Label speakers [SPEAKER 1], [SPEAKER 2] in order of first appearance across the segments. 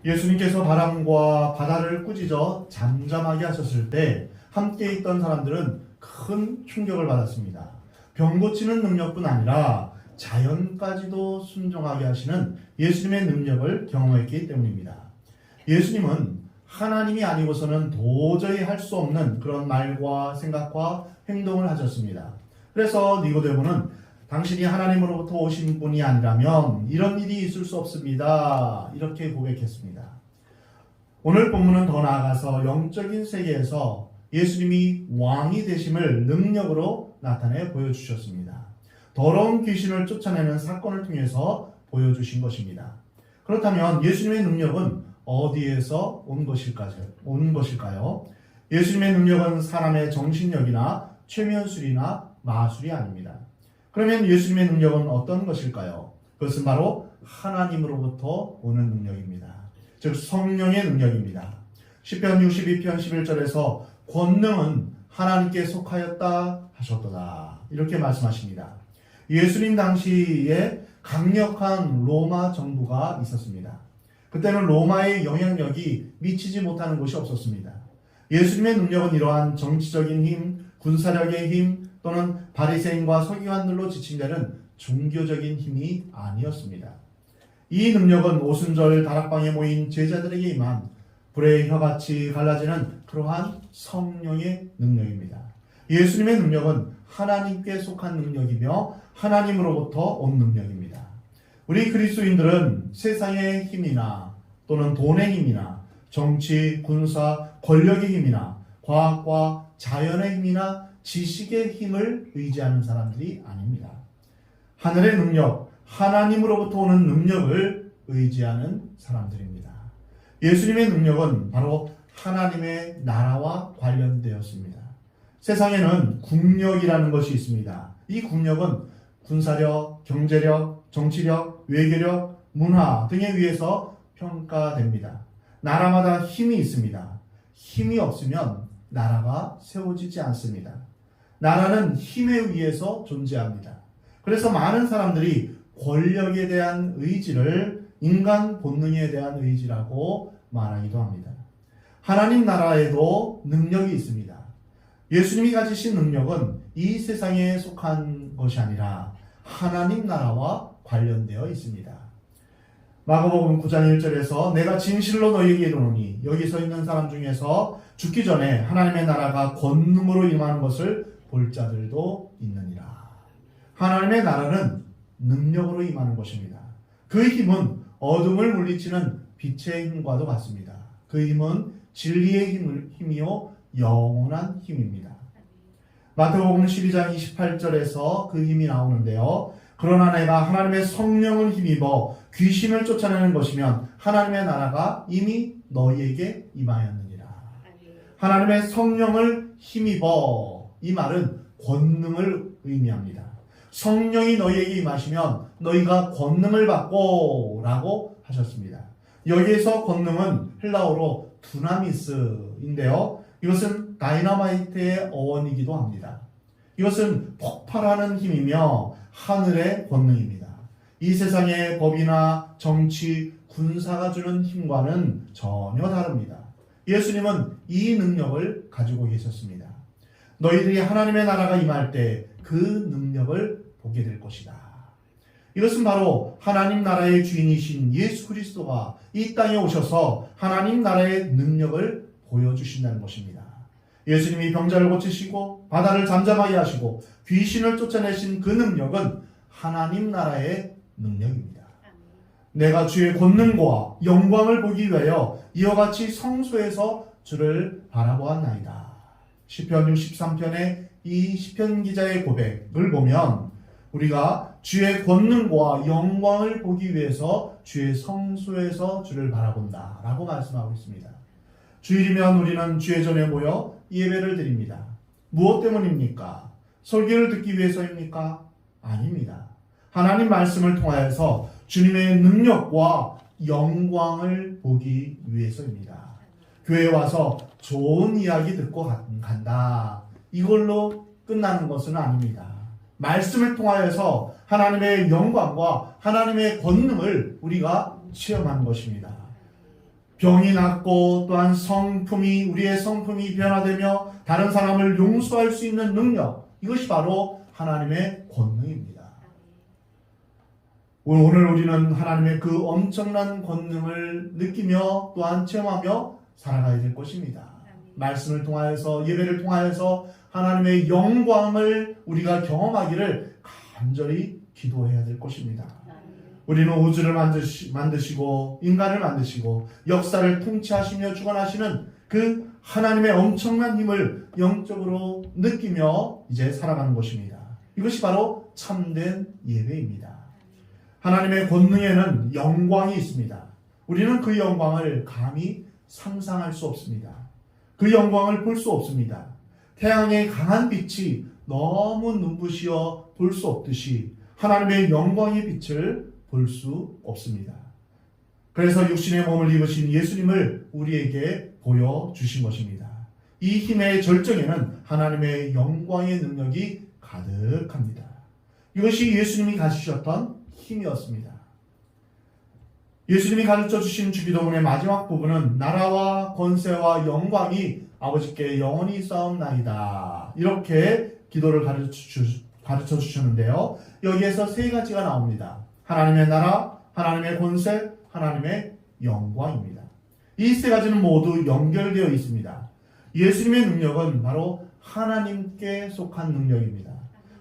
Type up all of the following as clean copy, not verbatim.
[SPEAKER 1] 예수님께서 바람과 바다를 꾸짖어 잠잠하게 하셨을 때 함께 있던 사람들은 큰 충격을 받았습니다. 병 고치는 능력뿐 아니라 자연까지도 순종하게 하시는 예수님의 능력을 경험했기 때문입니다. 예수님은 하나님이 아니고서는 도저히 할 수 없는 그런 말과 생각과 행동을 하셨습니다. 그래서 니고데모는 당신이 하나님으로부터 오신 분이 아니라면 이런 일이 있을 수 없습니다. 이렇게 고백했습니다. 오늘 본문은 더 나아가서 영적인 세계에서 예수님이 왕이 되심을 능력으로 나타내 보여주셨습니다. 더러운 귀신을 쫓아내는 사건을 통해서 보여주신 것입니다. 그렇다면 예수님의 능력은 어디에서 온 것일까요? 예수님의 능력은 사람의 정신력이나 최면술이나 마술이 아닙니다. 그러면 예수님의 능력은 어떤 것일까요? 그것은 바로 하나님으로부터 오는 능력입니다. 즉 성령의 능력입니다. 시편 62편 11절에서 권능은 하나님께 속하였다 하셨도다 이렇게 말씀하십니다. 예수님 당시에 강력한 로마 정부가 있었습니다. 그때는 로마의 영향력이 미치지 못하는 곳이 없었습니다. 예수님의 능력은 이러한 정치적인 힘, 군사력의 힘 또는 바리새인과 서기관들로 지칭되는 종교적인 힘이 아니었습니다. 이 능력은 오순절 다락방에 모인 제자들에게 임한 불의 혀같이 갈라지는 그러한 성령의 능력입니다. 예수님의 능력은 하나님께 속한 능력이며 하나님으로부터 온 능력입니다. 우리 그리스도인들은 세상의 힘이나 또는 돈의 힘이나 정치, 군사, 권력의 힘이나 과학과 자연의 힘이나 지식의 힘을 의지하는 사람들이 아닙니다. 하늘의 능력, 하나님으로부터 오는 능력을 의지하는 사람들입니다. 예수님의 능력은 바로 하나님의 나라와 관련되었습니다. 세상에는 국력이라는 것이 있습니다. 이 국력은 군사력, 경제력, 정치력, 외교력, 문화 등에 의해서 평가됩니다. 나라마다 힘이 있습니다. 힘이 없으면 나라가 세워지지 않습니다. 나라는 힘에 의해서 존재합니다. 그래서 많은 사람들이 권력에 대한 의지를 인간 본능에 대한 의지라고 말하기도 합니다. 하나님 나라에도 능력이 있습니다. 예수님이 가지신 능력은 이 세상에 속한 것이 아니라 하나님 나라와 관련되어 있습니다. 마가복음 9장 1절에서 내가 진실로 너희에게 이르노니 여기 서 있는 사람 중에서 죽기 전에 하나님의 나라가 권능으로 임하는 것을 볼 자들도 있느니라. 하나님의 나라는 능력으로 임하는 것입니다. 그 힘은 어둠을 물리치는 빛의 힘과도 같습니다. 그 힘은 진리의 힘이요 영원한 힘입니다. 마태복음 12장 28절에서 그 힘이 나오는데요. 그러나 내가 하나님의 성령을 힘입어 귀신을 쫓아내는 것이면 하나님의 나라가 이미 너희에게 임하였느니라. 하나님의 성령을 힘입어, 이 말은 권능을 의미합니다. 성령이 너희에게 임하시면 너희가 권능을 받고 라고 하셨습니다. 여기에서 권능은 헬라어로 두나미스인데요. 이것은 다이너마이트의 어원이기도 합니다. 이것은 폭발하는 힘이며 하늘의 권능입니다. 이 세상의 법이나 정치, 군사가 주는 힘과는 전혀 다릅니다. 예수님은 이 능력을 가지고 계셨습니다. 너희들이 하나님의 나라가 임할 때 그 능력을 보게 될 것이다. 이것은 바로 하나님 나라의 주인이신 예수 그리스도가 이 땅에 오셔서 하나님 나라의 능력을 보여주신다는 것입니다. 예수님이 병자를 고치시고 바다를 잠잠하게 하시고 귀신을 쫓아내신 그 능력은 하나님 나라의 능력입니다. 내가 주의 권능과 영광을 보기 위하여 이와 같이 성소에서 주를 바라보았나이다. 시편 63편의 이 시편 기자의 고백을 보면 우리가 주의 권능과 영광을 보기 위해서 주의 성소에서 주를 바라본다 라고 말씀하고 있습니다. 주일이면 우리는 주의 전에 모여 예배를 드립니다. 무엇 때문입니까? 설교를 듣기 위해서입니까? 아닙니다. 하나님 말씀을 통하여서 주님의 능력과 영광을 보기 위해서입니다. 교회에 와서 좋은 이야기 듣고 간다. 이걸로 끝나는 것은 아닙니다. 말씀을 통하여서 하나님의 영광과 하나님의 권능을 우리가 체험하는 것입니다. 병이 낫고 또한 우리의 성품이 변화되며 다른 사람을 용서할 수 있는 능력, 이것이 바로 하나님의 권능입니다. 오늘 우리는 하나님의 그 엄청난 권능을 느끼며 또한 체험하며 살아가야 될 것입니다. 말씀을 통하여서, 예배를 통하여서 하나님의 영광을 우리가 경험하기를 간절히 기도해야 될 것입니다. 우리는 우주를 만드시고 인간을 만드시고 역사를 통치하시며 주관하시는 그 하나님의 엄청난 힘을 영적으로 느끼며 이제 살아가는 것입니다. 이것이 바로 참된 예배입니다. 하나님의 권능에는 영광이 있습니다. 우리는 그 영광을 감히 상상할 수 없습니다. 그 영광을 볼 수 없습니다. 태양의 강한 빛이 너무 눈부시어 볼 수 없듯이 하나님의 영광의 빛을 볼 수 없습니다. 그래서 육신의 몸을 입으신 예수님을 우리에게 보여주신 것입니다. 이 힘의 절정에는 하나님의 영광의 능력이 가득합니다. 이것이 예수님이 가지셨던 힘이었습니다. 예수님이 가르쳐 주신 주기도문의 마지막 부분은 나라와 권세와 영광이 아버지께 영원히 쌓옵나이다. 이렇게 기도를 가르쳐 주셨는데요. 여기에서 세 가지가 나옵니다. 하나님의 나라, 하나님의 권세, 하나님의 영광입니다. 이 세 가지는 모두 연결되어 있습니다. 예수님의 능력은 바로 하나님께 속한 능력입니다.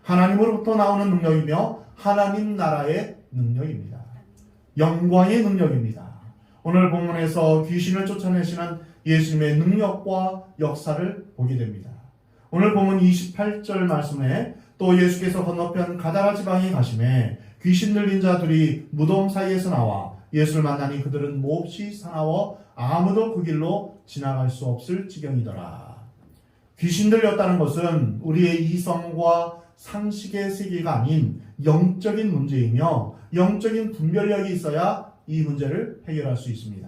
[SPEAKER 1] 하나님으로부터 나오는 능력이며 하나님 나라의 능력입니다. 영광의 능력입니다. 오늘 본문에서 귀신을 쫓아내시는 예수님의 능력과 역사를 보게 됩니다. 오늘 본문 28절 말씀에 또 예수께서 건너편 가다라 지방에 가심에 귀신 들린 자 둘이 무덤 사이에서 나와 예수를 만나니 그들은 몹시 사나워 아무도 그 길로 지나갈 수 없을 지경이더라. 귀신 들렸다는 것은 우리의 이성과 상식의 세계가 아닌 영적인 문제이며 영적인 분별력이 있어야 이 문제를 해결할 수 있습니다.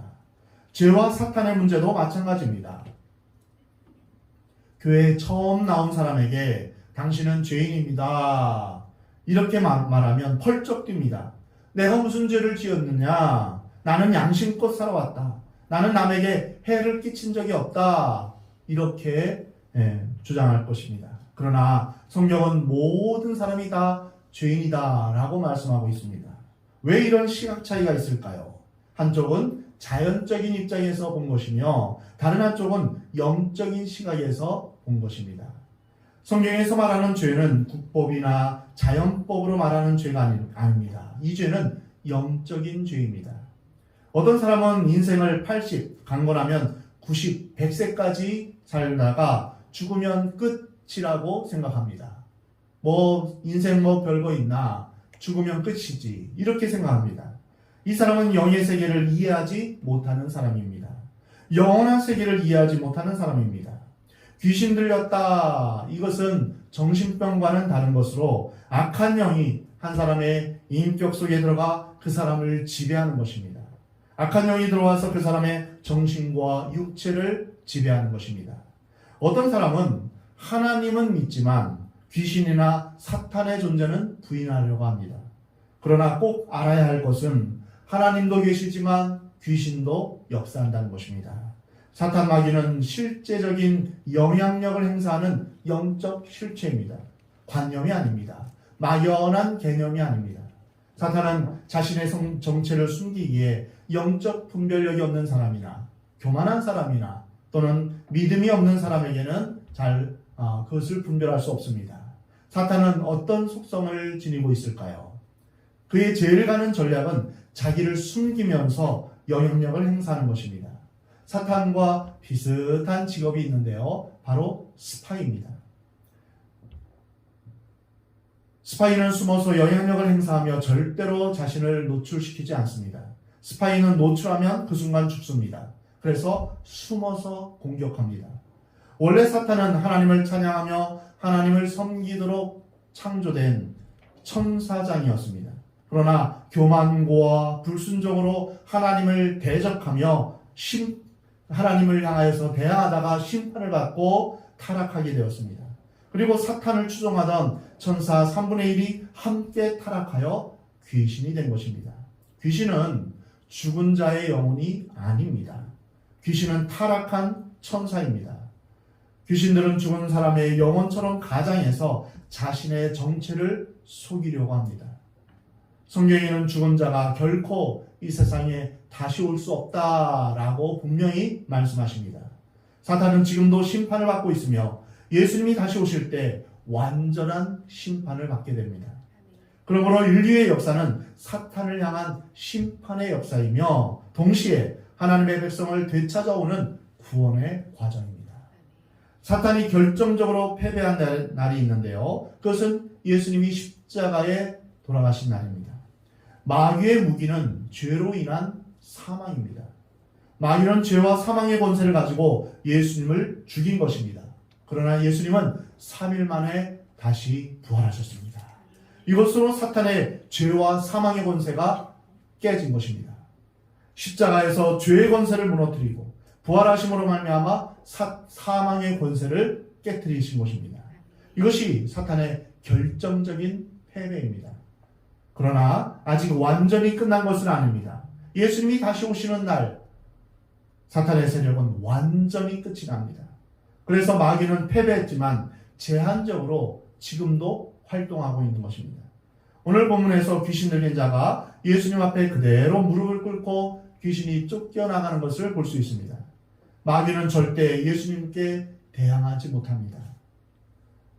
[SPEAKER 1] 죄와 사탄의 문제도 마찬가지입니다. 교회에 처음 나온 사람에게 당신은 죄인입니다. 이렇게 말하면 펄쩍 뜁니다. 내가 무슨 죄를 지었느냐? 나는 양심껏 살아왔다. 나는 남에게 해를 끼친 적이 없다. 이렇게 주장할 것입니다. 그러나 성경은 모든 사람이 다 죄인이다 라고 말씀하고 있습니다. 왜 이런 시각 차이가 있을까요? 한쪽은 자연적인 입장에서 본 것이며 다른 한쪽은 영적인 시각에서 본 것입니다. 성경에서 말하는 죄는 국법이나 자연법으로 말하는 죄가 아닙니다. 이 죄는 영적인 죄입니다. 어떤 사람은 인생을 80, 강건하면 90, 100세까지 살다가 죽으면 끝이라고 생각합니다. 인생 별거 있나? 죽으면 끝이지. 이렇게 생각합니다. 이 사람은 영의 세계를 이해하지 못하는 사람입니다. 영원한 세계를 이해하지 못하는 사람입니다. 귀신 들렸다. 이것은 정신병과는 다른 것으로 악한 영이 한 사람의 인격 속에 들어가 그 사람을 지배하는 것입니다. 악한 영이 들어와서 그 사람의 정신과 육체를 지배하는 것입니다. 어떤 사람은 하나님은 믿지만 귀신이나 사탄의 존재는 부인하려고 합니다. 그러나 꼭 알아야 할 것은 하나님도 계시지만 귀신도 역사한다는 것입니다. 사탄 마귀는 실제적인 영향력을 행사하는 영적 실체입니다. 관념이 아닙니다. 막연한 개념이 아닙니다. 사탄은 자신의 정체를 숨기기에 영적 분별력이 없는 사람이나 교만한 사람이나 또는 믿음이 없는 사람에게는 그것을 분별할 수 없습니다. 사탄은 어떤 속성을 지니고 있을까요? 그의 제일 가는 전략은 자기를 숨기면서 영향력을 행사하는 것입니다. 사탄과 비슷한 직업이 있는데요. 바로 스파이입니다. 스파이는 숨어서 영향력을 행사하며 절대로 자신을 노출시키지 않습니다. 스파이는 노출하면 그 순간 죽습니다. 그래서 숨어서 공격합니다. 원래 사탄은 하나님을 찬양하며 하나님을 섬기도록 창조된 천사장이었습니다. 그러나 교만과 불순종으로 하나님을 대적하며 하나님을 향하여서 대항하다가 심판을 받고 타락하게 되었습니다. 그리고 사탄을 추종하던 천사 3분의 1이 함께 타락하여 귀신이 된 것입니다. 귀신은 죽은 자의 영혼이 아닙니다. 귀신은 타락한 천사입니다. 귀신들은 죽은 사람의 영혼처럼 가장해서 자신의 정체를 속이려고 합니다. 성경에는 죽은 자가 결코 이 세상에 다시 올 수 없다라고 분명히 말씀하십니다. 사탄은 지금도 심판을 받고 있으며 예수님이 다시 오실 때 완전한 심판을 받게 됩니다. 그러므로 인류의 역사는 사탄을 향한 심판의 역사이며 동시에 하나님의 백성을 되찾아오는 구원의 과정입니다. 사탄이 결정적으로 패배한 날이 있는데요. 그것은 예수님이 십자가에 돌아가신 날입니다. 마귀의 무기는 죄로 인한 사망입니다. 마귀는 죄와 사망의 권세를 가지고 예수님을 죽인 것입니다. 그러나 예수님은 3일 만에 다시 부활하셨습니다. 이것으로 사탄의 죄와 사망의 권세가 깨진 것입니다. 십자가에서 죄의 권세를 무너뜨리고 부활하심으로 말미암아 사망의 권세를 깨뜨리신 것입니다. 이것이 사탄의 결정적인 패배입니다. 그러나 아직 완전히 끝난 것은 아닙니다. 예수님이 다시 오시는 날 사탄의 세력은 완전히 끝이 납니다. 그래서 마귀는 패배했지만 제한적으로 지금도 활동하고 있는 것입니다. 오늘 본문에서 귀신 들린 자가 예수님 앞에 그대로 무릎을 꿇고 귀신이 쫓겨나가는 것을 볼 수 있습니다. 마귀는 절대 예수님께 대항하지 못합니다.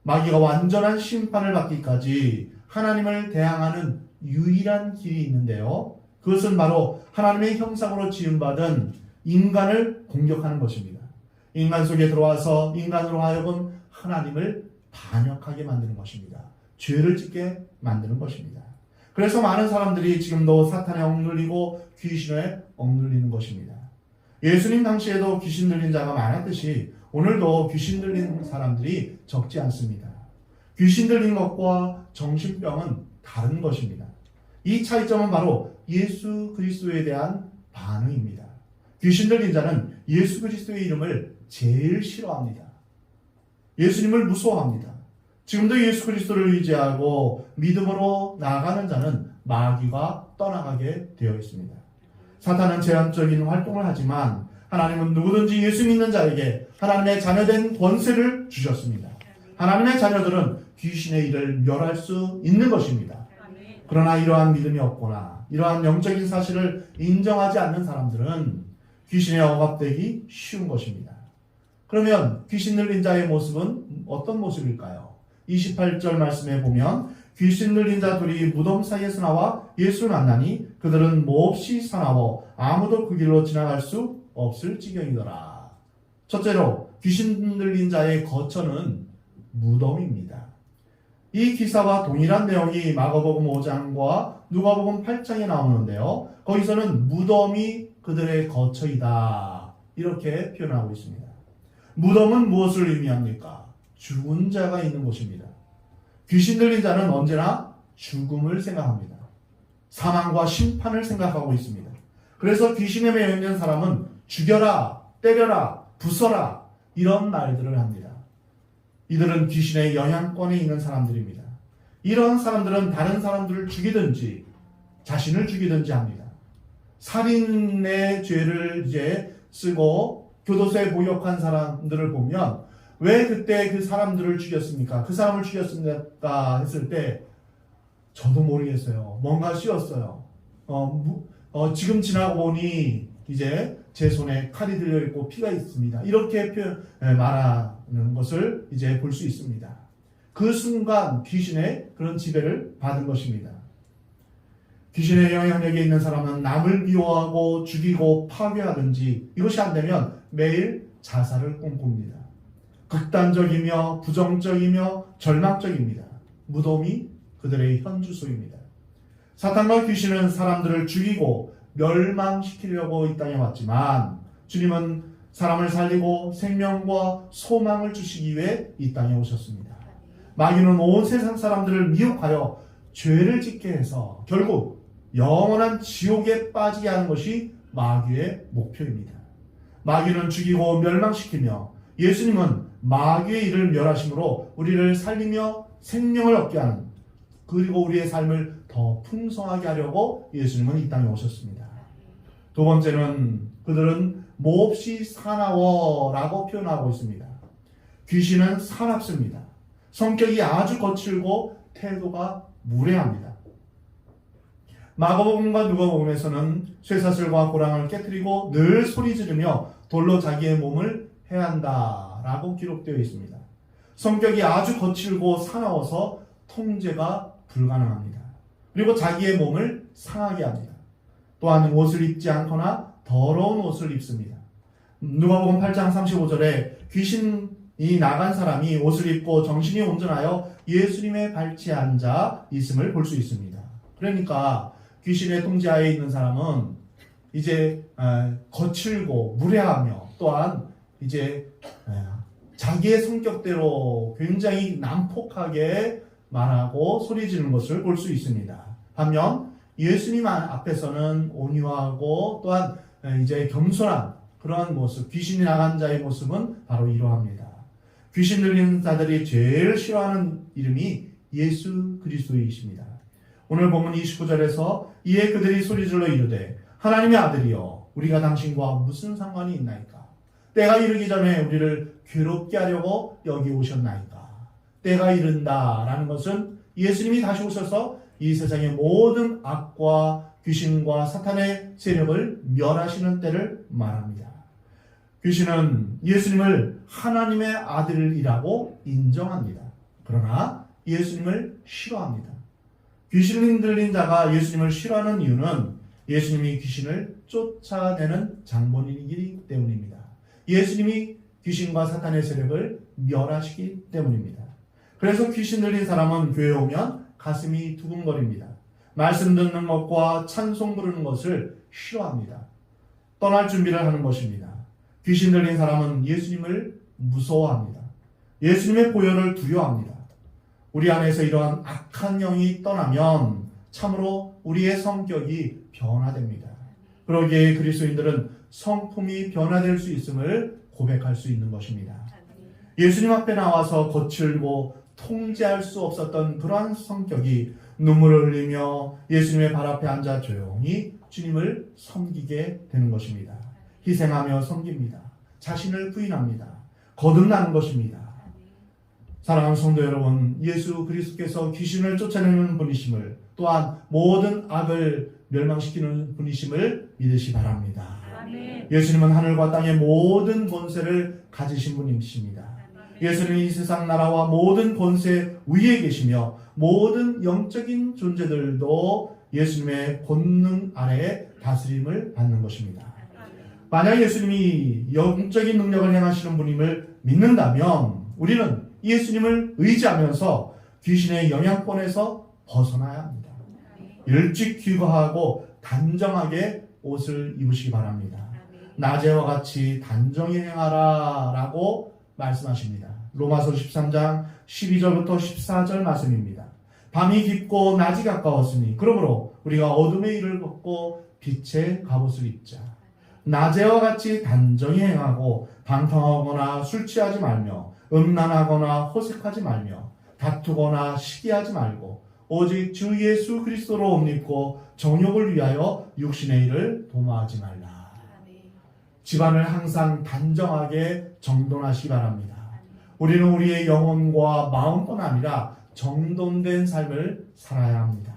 [SPEAKER 1] 마귀가 완전한 심판을 받기까지 하나님을 대항하는 유일한 길이 있는데요. 그것은 바로 하나님의 형상으로 지음받은 인간을 공격하는 것입니다. 인간 속에 들어와서 인간으로 하여금 하나님을 반역하게 만드는 것입니다. 죄를 짓게 만드는 것입니다. 그래서 많은 사람들이 지금도 사탄에 억눌리고 귀신에 억눌리는 것입니다. 예수님 당시에도 귀신 들린 자가 많았듯이 오늘도 귀신 들린 사람들이 적지 않습니다. 귀신 들린 것과 정신병은 다른 것입니다. 이 차이점은 바로 예수 그리스도에 대한 반응입니다. 귀신 들린 자는 예수 그리스도의 이름을 제일 싫어합니다. 예수님을 무서워합니다. 지금도 예수 그리스도를 의지하고 믿음으로 나아가는 자는 마귀가 떠나가게 되어 있습니다. 사탄은 제한적인 활동을 하지만 하나님은 누구든지 예수 믿는 자에게 하나님의 자녀된 권세를 주셨습니다. 하나님의 자녀들은 귀신의 일을 멸할 수 있는 것입니다. 그러나 이러한 믿음이 없거나 이러한 영적인 사실을 인정하지 않는 사람들은 귀신에 억압되기 쉬운 것입니다. 그러면 귀신 들린 자의 모습은 어떤 모습일까요? 28절 말씀에 보면 귀신 들린 자 둘이 무덤 사이에서 나와 예수를 만나니 그들은 몹시 사나워 아무도 그 길로 지나갈 수 없을 지경이더라. 첫째로 귀신 들린 자의 거처는 무덤입니다. 이 기사와 동일한 내용이 마가복음 5장과 누가복음 8장에 나오는데요. 거기서는 무덤이 그들의 거처이다 이렇게 표현하고 있습니다. 무덤은 무엇을 의미합니까? 죽은 자가 있는 곳입니다. 귀신 들린 자는 언제나 죽음을 생각합니다. 사망과 심판을 생각하고 있습니다. 그래서 귀신에 매여 있는 사람은 죽여라, 때려라, 부숴라 이런 말들을 합니다. 이들은 귀신의 영향권에 있는 사람들입니다. 이런 사람들은 다른 사람들을 죽이든지 자신을 죽이든지 합니다. 살인의 죄를 이제 쓰고 교도소에 모욕한 사람들을 보면 왜 그때 그 사람들을 죽였습니까? 그 사람을 죽였습니까? 했을 때 저도 모르겠어요. 뭔가 씌웠어요. 지금 지나고 보니 이제 제 손에 칼이 들려 있고 피가 있습니다. 이렇게 말하는 것을 이제 볼 수 있습니다. 그 순간 귀신의 그런 지배를 받은 것입니다. 귀신의 영향력에 있는 사람은 남을 미워하고 죽이고 파괴하든지 이것이 안 되면 매일 자살을 꿈꿉니다. 극단적이며 부정적이며 절망적입니다. 무덤이 그들의 현주소입니다. 사탄과 귀신은 사람들을 죽이고 멸망시키려고 이 땅에 왔지만 주님은 사람을 살리고 생명과 소망을 주시기 위해 이 땅에 오셨습니다. 마귀는 온 세상 사람들을 미혹하여 죄를 짓게 해서 결국 영원한 지옥에 빠지게 하는 것이 마귀의 목표입니다. 마귀는 죽이고 멸망시키며 예수님은 마귀의 일을 멸하심으로 우리를 살리며 생명을 얻게 하는 그리고 우리의 삶을 더 풍성하게 하려고 예수님은 이 땅에 오셨습니다. 두 번째는 그들은 몹시 사나워라고 표현하고 있습니다. 귀신은 사납습니다. 성격이 아주 거칠고 태도가 무례합니다. 마가복음과 누가복음에서는 쇠사슬과 고랑을 깨뜨리고 늘 소리 지르며 돌로 자기의 몸을 해한다라고 기록되어 있습니다. 성격이 아주 거칠고 사나워서 통제가 불가능합니다. 그리고 자기의 몸을 상하게 합니다. 또한 옷을 입지 않거나 더러운 옷을 입습니다. 누가복음 8장 35절에 귀신이 나간 사람이 옷을 입고 정신이 온전하여 예수님의 발치에 앉아 있음을 볼 수 있습니다. 그러니까 귀신의 통제하에 있는 사람은 이제 거칠고 무례하며 또한 이제 자기의 성격대로 굉장히 난폭하게 말하고 소리 지르는 것을 볼 수 있습니다. 반면 예수님 앞에서는 온유하고 또한 이제 겸손한 그러한 모습, 귀신이 나간 자의 모습은 바로 이러합니다. 귀신 들린 자들이 제일 싫어하는 이름이 예수 그리스도이십니다. 오늘 본문 29절에서 이에 그들이 소리질러 이르되 하나님의 아들이여 우리가 당신과 무슨 상관이 있나이까? 때가 이르기 전에 우리를 괴롭게 하려고 여기 오셨나이까? 때가 이른다라는 것은 예수님이 다시 오셔서 이 세상의 모든 악과 귀신과 사탄의 세력을 멸하시는 때를 말합니다. 귀신은 예수님을 하나님의 아들이라고 인정합니다. 그러나 예수님을 싫어합니다. 귀신 들린 자가 예수님을 싫어하는 이유는 예수님이 귀신을 쫓아내는 장본인이기 때문입니다. 예수님이 귀신과 사탄의 세력을 멸하시기 때문입니다. 그래서 귀신 들린 사람은 교회에 오면 가슴이 두근거립니다. 말씀 듣는 것과 찬송 부르는 것을 싫어합니다. 떠날 준비를 하는 것입니다. 귀신 들린 사람은 예수님을 무서워합니다. 예수님의 보혈을 두려워합니다. 우리 안에서 이러한 악한 영이 떠나면 참으로 우리의 성격이 변화됩니다. 그러기에 그리스도인들은 성품이 변화될 수 있음을 고백할 수 있는 것입니다. 예수님 앞에 나와서 거칠고 통제할 수 없었던 그러한 성격이 눈물을 흘리며 예수님의 발 앞에 앉아 조용히 주님을 섬기게 되는 것입니다. 희생하며 섬깁니다. 자신을 부인합니다. 거듭나는 것입니다. 사랑하는 성도 여러분, 예수 그리스도께서 귀신을 쫓아내는 분이심을 또한 모든 악을 멸망시키는 분이심을 믿으시 바랍니다. 아멘. 예수님은 하늘과 땅의 모든 권세를 가지신 분이십니다. 예수님은 이 세상 나라와 모든 권세 위에 계시며 모든 영적인 존재들도 예수님의 권능 아래에 다스림을 받는 것입니다. 만약 예수님이 영적인 능력을 행하시는 분임을 믿는다면 우리는 예수님을 의지하면서 귀신의 영향권에서 벗어나야 합니다. 일찍 귀가하고 단정하게 옷을 입으시기 바랍니다. 낮에와 같이 단정히 행하라 라고 말씀하십니다. 로마서 13장 12절부터 14절 말씀입니다. 밤이 깊고 낮이 가까웠으니 그러므로 우리가 어둠의 일을 걷고 빛의 갑옷을 입자. 낮에와 같이 단정히 행하고 방탕하거나 술 취하지 말며 음란하거나 호색하지 말며 다투거나 시기하지 말고 오직 주 예수 그리스도로 옷 입고 정욕을 위하여 육신의 일을 도모하지 말라. 집안을 항상 단정하게 정돈하시기 바랍니다. 우리는 우리의 영혼과 마음뿐 아니라 정돈된 삶을 살아야 합니다.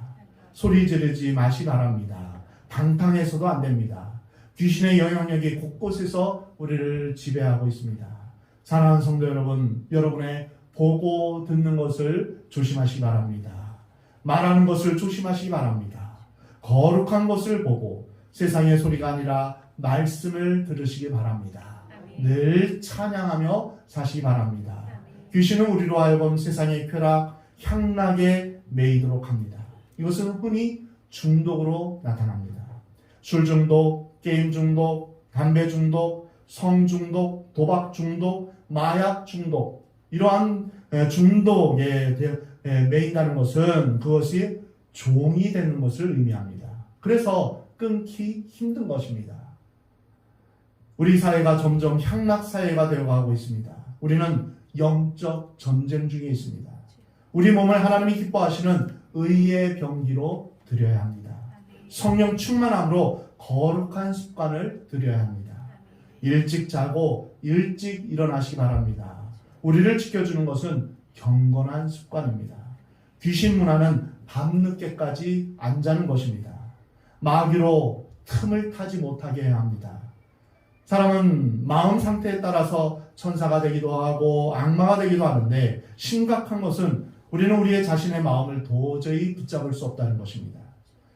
[SPEAKER 1] 소리 지르지 마시 바랍니다. 방탕해서도 안 됩니다. 귀신의 영향력이 곳곳에서 우리를 지배하고 있습니다. 사랑하는 성도 여러분, 여러분의 보고 듣는 것을 조심하시기 바랍니다. 말하는 것을 조심하시기 바랍니다. 거룩한 것을 보고 세상의 소리가 아니라 말씀을 들으시기 바랍니다. 늘 찬양하며 사시기 바랍니다. 귀신은 우리로 하여금 세상의 쾌락, 향락에 매이도록 합니다. 이것은 흔히 중독으로 나타납니다. 술 중독, 게임 중독, 담배 중독, 성 중독, 도박 중독, 마약 중독, 이러한 중독에 매인다는 것은 그것이 종이 되는 것을 의미합니다. 그래서 끊기 힘든 것입니다. 우리 사회가 점점 향락 사회가 되어가고 있습니다. 우리는 영적 전쟁 중에 있습니다. 우리 몸을 하나님이 기뻐하시는 의의 병기로 드려야 합니다. 성령 충만함으로 거룩한 습관을 들여야 합니다. 일찍 자고 일찍 일어나시기 바랍니다. 우리를 지켜주는 것은 경건한 습관입니다. 귀신 문화는 밤늦게까지 안 자는 것입니다. 마귀로 틈을 타지 못하게 해야 합니다. 사람은 마음 상태에 따라서 천사가 되기도 하고 악마가 되기도 하는데, 심각한 것은 우리는 우리의 자신의 마음을 도저히 붙잡을 수 없다는 것입니다.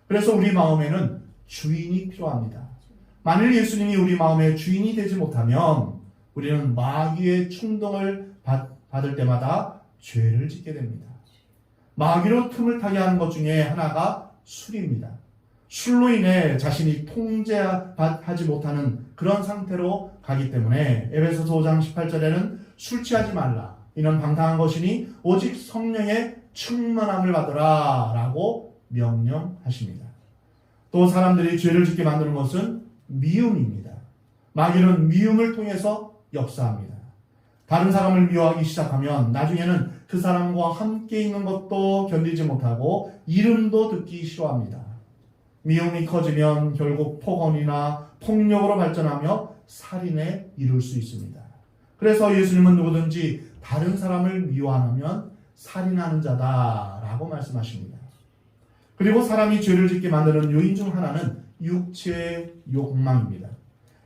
[SPEAKER 1] 그래서 우리 마음에는 주인이 필요합니다. 만일 예수님이 우리 마음의 주인이 되지 못하면 우리는 마귀의 충동을 받을 때마다 죄를 짓게 됩니다. 마귀로 틈을 타게 하는 것 중에 하나가 술입니다. 술로 인해 자신이 통제하지 못하는 그런 상태로 가기 때문에 에베소서 5장 18절에는 술 취하지 말라. 이는 방탕한 것이니 오직 성령의 충만함을 받으라 라고 명령하십니다. 또 사람들이 죄를 짓게 만드는 것은 미움입니다. 마귀는 미움을 통해서 역사합니다. 다른 사람을 미워하기 시작하면 나중에는 그 사람과 함께 있는 것도 견디지 못하고 이름도 듣기 싫어합니다. 미움이 커지면 결국 폭언이나 폭력으로 발전하며 살인에 이룰 수 있습니다. 그래서 예수님은 누구든지 다른 사람을 미워하면 살인하는 자다라고 말씀하십니다. 그리고 사람이 죄를 짓게 만드는 요인 중 하나는 육체의 욕망입니다.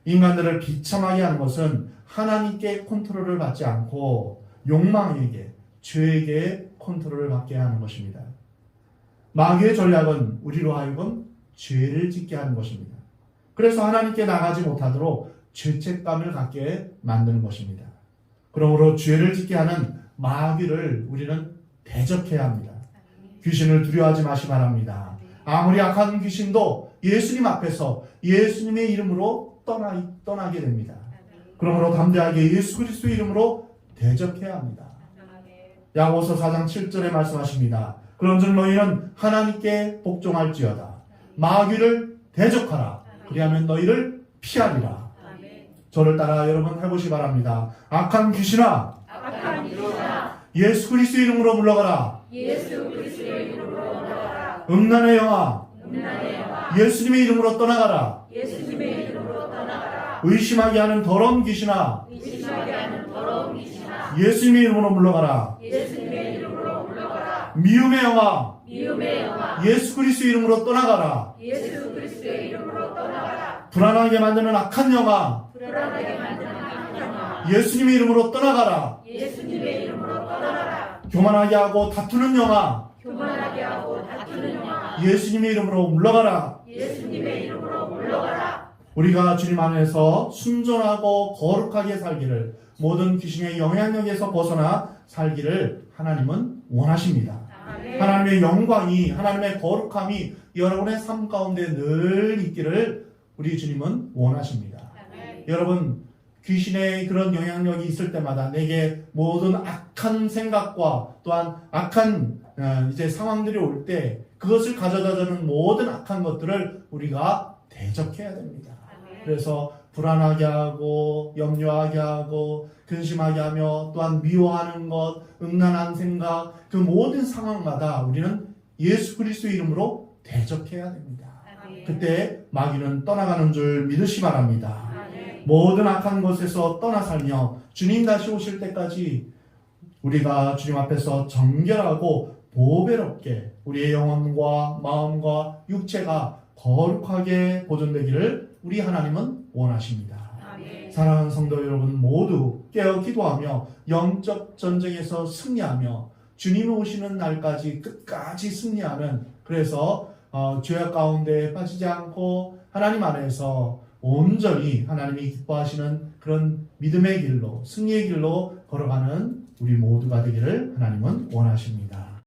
[SPEAKER 1] 인간들을 비참하게 하는 것은 하나님께 컨트롤을 받지 않고 욕망에게, 죄에게 컨트롤을 받게 하는 것입니다. 마귀의 전략은 우리로 하여금 죄를 짓게 하는 것입니다. 그래서 하나님께 나가지 못하도록 죄책감을 갖게 만드는 것입니다. 그러므로 죄를 짓게 하는 마귀를 우리는 대적해야 합니다. 귀신을 두려워하지 마시 바랍니다. 아무리 악한 귀신도 예수님 앞에서 예수님의 이름으로 떠나게 됩니다. 그러므로 담대하게 예수 그리스도의 이름으로 대적해야 합니다. 야고보서 4장 7절에 말씀하십니다. 그런즉 너희는 하나님께 복종할지어다. 마귀를 대적하라. 그리하면 너희를 피하리라. 저를 따라 여러분 해보시 바랍니다. 악한 귀신아, 예수 그리스도의 이름으로 물러가라. 음란의 영아, 예수님의 이름으로 떠나가라. 의심하게 하는 더러운 귀신아, 예수님의 이름으로 물러가라. 미움의 영아, 예수 그리스도의 이름으로 떠나가라. 불안하게 만드는 악한 영아, 예수님의 이름으로 떠나가라. 교만하게 하고 다투는 영아, 예수님의 이름으로 물러가라. 우리가 주님 안에서 순전하고 거룩하게 살기를, 모든 귀신의 영향력에서 벗어나 살기를 하나님은 원하십니다. 하나님의 영광이, 하나님의 거룩함이 여러분의 삶 가운데 늘 있기를 우리 주님은 원하십니다. 여러분, 귀신의 그런 영향력이 있을 때마다 내게 모든 악한 생각과 또한 악한 상황들이 올 때 그것을 가져다 주는 모든 악한 것들을 우리가 대적해야 됩니다. 그래서 불안하게 하고 염려하게 하고 근심하게 하며 또한 미워하는 것, 음란한 생각, 그 모든 상황마다 우리는 예수 그리스도의 이름으로 대적해야 됩니다. 그때 마귀는 떠나가는 줄 믿으시 바랍니다. 모든 악한 것에서 떠나 살며 주님 다시 오실 때까지 우리가 주님 앞에서 정결하고 보배롭게 우리의 영혼과 마음과 육체가 거룩하게 보존되기를 우리 하나님은 원하십니다. 사랑하는 성도 여러분, 모두 깨어 기도하며 영적 전쟁에서 승리하며 주님이 오시는 날까지 끝까지 승리하는, 그래서 죄악 가운데 빠지지 않고 하나님 안에서 온전히 하나님이 기뻐하시는 그런 믿음의 길로, 승리의 길로 걸어가는 우리 모두가 되기를 하나님은 원하십니다.